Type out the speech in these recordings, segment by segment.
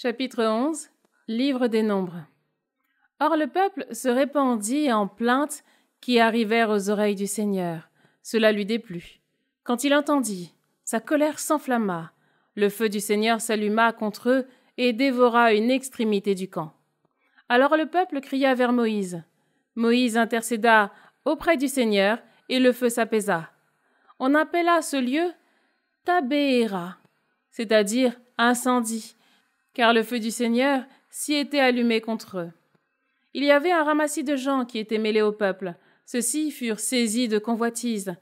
Chapitre 11. Livre des Nombres. Or le peuple se répandit en plaintes qui arrivèrent aux oreilles du Seigneur. Cela lui déplut. Quand il entendit, sa colère s'enflamma. Le feu du Seigneur s'alluma contre eux et dévora une extrémité du camp. Alors le peuple cria vers Moïse. Moïse intercéda auprès du Seigneur et le feu s'apaisa. On appela ce lieu Tabéhéra, c'est-à-dire incendie, car le feu du Seigneur s'y était allumé contre eux. Il y avait un ramassis de gens qui étaient mêlés au peuple. Ceux-ci furent saisis de convoitise.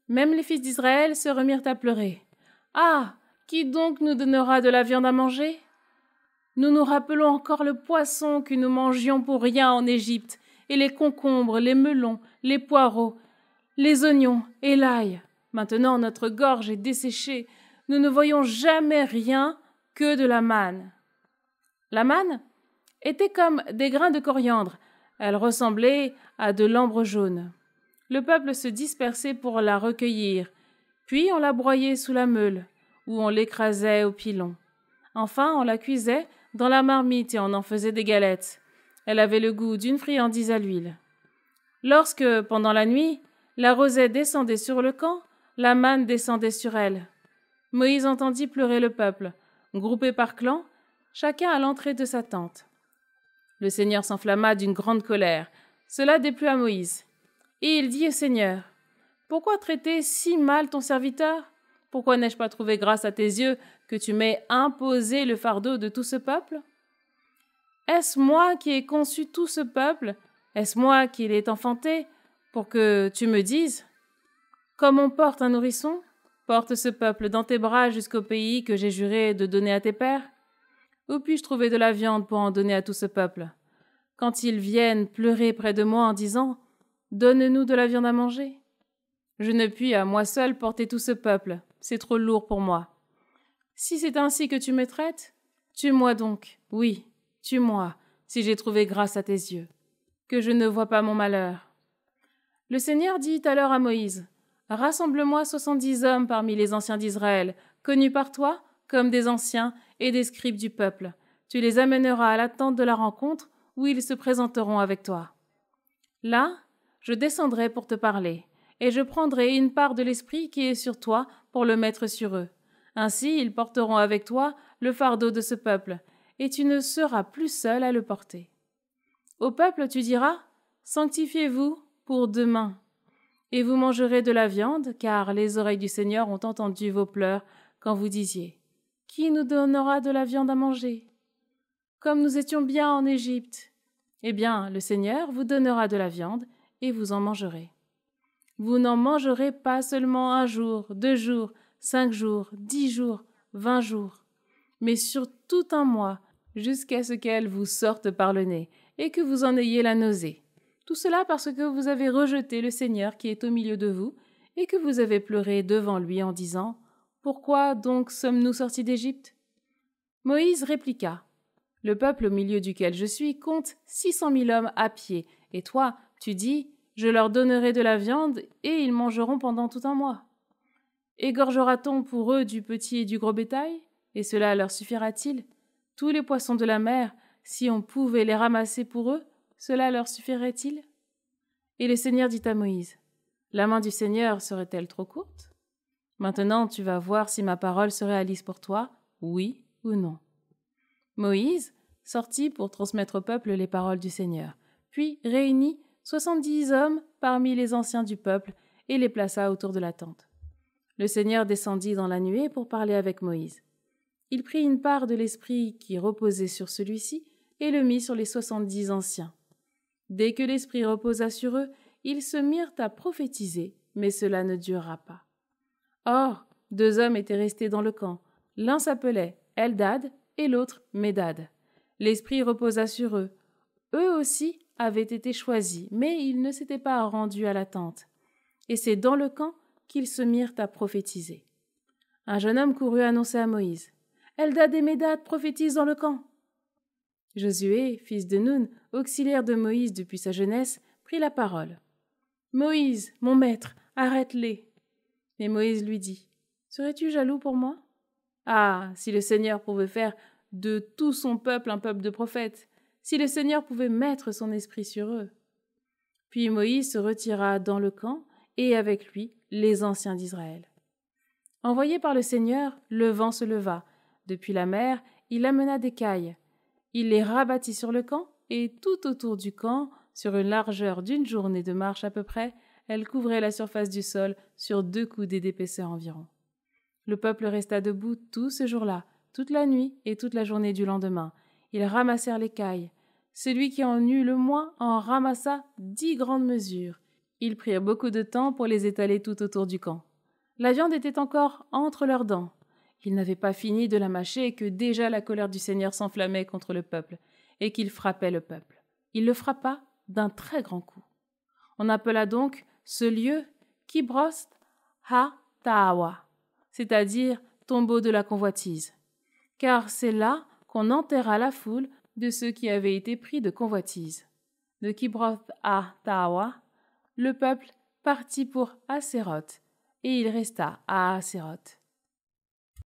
Même les fils d'Israël se remirent à pleurer. « Ah, qui donc nous donnera de la viande à manger ? Nous nous rappelons encore le poisson que nous mangions pour rien en Égypte, et les concombres, les melons, les poireaux, les oignons et l'ail. Maintenant notre gorge est desséchée, nous ne voyons jamais rien que de la manne. » La manne était comme des grains de coriandre, elle ressemblait à de l'ambre jaune. Le peuple se dispersait pour la recueillir, puis on la broyait sous la meule, ou on l'écrasait au pilon. Enfin, on la cuisait dans la marmite et on en faisait des galettes. Elle avait le goût d'une friandise à l'huile. Lorsque, pendant la nuit, la rosée descendait sur le camp, la manne descendait sur elle. Moïse entendit pleurer le peuple, groupé par clans, chacun à l'entrée de sa tente. Le Seigneur s'enflamma d'une grande colère. Cela déplut à Moïse. Et il dit au Seigneur, « Pourquoi traiter si mal ton serviteur ? Pourquoi n'ai-je pas trouvé grâce à tes yeux que tu m'aies imposé le fardeau de tout ce peuple ? Est-ce moi qui ai conçu tout ce peuple ? Est-ce moi qui l'ai enfanté pour que tu me dises, comme on porte un nourrisson, porte ce peuple dans tes bras jusqu'au pays que j'ai juré de donner à tes pères ? Où puis-je trouver de la viande pour en donner à tout ce peuple ? Quand ils viennent pleurer près de moi en disant « Donne-nous de la viande à manger ?» Je ne puis à moi seul porter tout ce peuple, c'est trop lourd pour moi. Si c'est ainsi que tu me traites, tue-moi donc, oui, tue-moi, si j'ai trouvé grâce à tes yeux, que je ne vois pas mon malheur. Le Seigneur dit alors à Moïse, « Rassemble-moi 70 hommes parmi les anciens d'Israël, connus par toi comme des anciens et des scribes du peuple. Tu les amèneras à la tente de la rencontre où ils se présenteront avec toi. Là, je descendrai pour te parler, et je prendrai une part de l'esprit qui est sur toi pour le mettre sur eux. Ainsi, ils porteront avec toi le fardeau de ce peuple, et tu ne seras plus seul à le porter. Au peuple, tu diras, sanctifiez-vous pour demain, et vous mangerez de la viande, car les oreilles du Seigneur ont entendu vos pleurs quand vous disiez, qui nous donnera de la viande à manger ? Comme nous étions bien en Égypte. Eh bien, le Seigneur vous donnera de la viande, et vous en mangerez. Vous n'en mangerez pas seulement 1 jour, 2 jours, 5 jours, 10 jours, 20 jours, mais sur tout un mois, jusqu'à ce qu'elle vous sorte par le nez, et que vous en ayez la nausée. Tout cela parce que vous avez rejeté le Seigneur qui est au milieu de vous, et que vous avez pleuré devant lui en disant, « Pourquoi donc sommes-nous sortis d'Égypte ?» Moïse répliqua, « Le peuple au milieu duquel je suis compte 600 000 hommes à pied, et toi, tu dis, je leur donnerai de la viande, et ils mangeront pendant tout un mois. Égorgera-t-on pour eux du petit et du gros bétail, et cela leur suffira-t-il ? Tous les poissons de la mer, si on pouvait les ramasser pour eux, cela leur suffirait-il ? » Et le Seigneur dit à Moïse, « La main du Seigneur serait-elle trop courte ? Maintenant tu vas voir si ma parole se réalise pour toi, oui ou non. » Moïse sortit pour transmettre au peuple les paroles du Seigneur, puis réunit 70 hommes parmi les anciens du peuple et les plaça autour de la tente. Le Seigneur descendit dans la nuée pour parler avec Moïse. Il prit une part de l'esprit qui reposait sur celui-ci et le mit sur les 70 anciens. Dès que l'esprit reposa sur eux, ils se mirent à prophétiser, mais cela ne dura pas. Or, 2 hommes étaient restés dans le camp. L'un s'appelait Eldad et l'autre Médad. L'esprit reposa sur eux. Eux aussi avaient été choisis, mais ils ne s'étaient pas rendus à la tente. Et c'est dans le camp qu'ils se mirent à prophétiser. Un jeune homme courut annoncer à Moïse, « Eldad et Médad prophétisent dans le camp. » Josué, fils de Nun, auxiliaire de Moïse depuis sa jeunesse, prit la parole. « Moïse, mon maître, arrête-les. » Mais Moïse lui dit, « Serais-tu jaloux pour moi ? Ah, si le Seigneur pouvait faire de tout son peuple un peuple de prophètes, si le Seigneur pouvait mettre son esprit sur eux. Puis Moïse se retira dans le camp, et avec lui les anciens d'Israël. Envoyé par le Seigneur, le vent se leva. Depuis la mer, il amena des cailles. Il les rabattit sur le camp, et tout autour du camp, sur une largeur d'une journée de marche à peu près, elles couvraient la surface du sol sur 2 coudées d'épaisseur environ. Le peuple resta debout tout ce jour-là, toute la nuit et toute la journée du lendemain. Ils ramassèrent les cailles. Celui qui en eut le moins en ramassa 10 grandes mesures. Ils prirent beaucoup de temps pour les étaler tout autour du camp. La viande était encore entre leurs dents. Ils n'avaient pas fini de la mâcher que déjà la colère du Seigneur s'enflammait contre le peuple, et qu'il frappait le peuple. Il le frappa d'un très grand coup. On appela donc ce lieu Kibroth ha-Tahawa, c'est-à-dire tombeau de la convoitise, car c'est là qu'on enterra la foule de ceux qui avaient été pris de convoitise. De Kibroth ha-Tahawa, le peuple partit pour Haséroth, et il resta à Haséroth.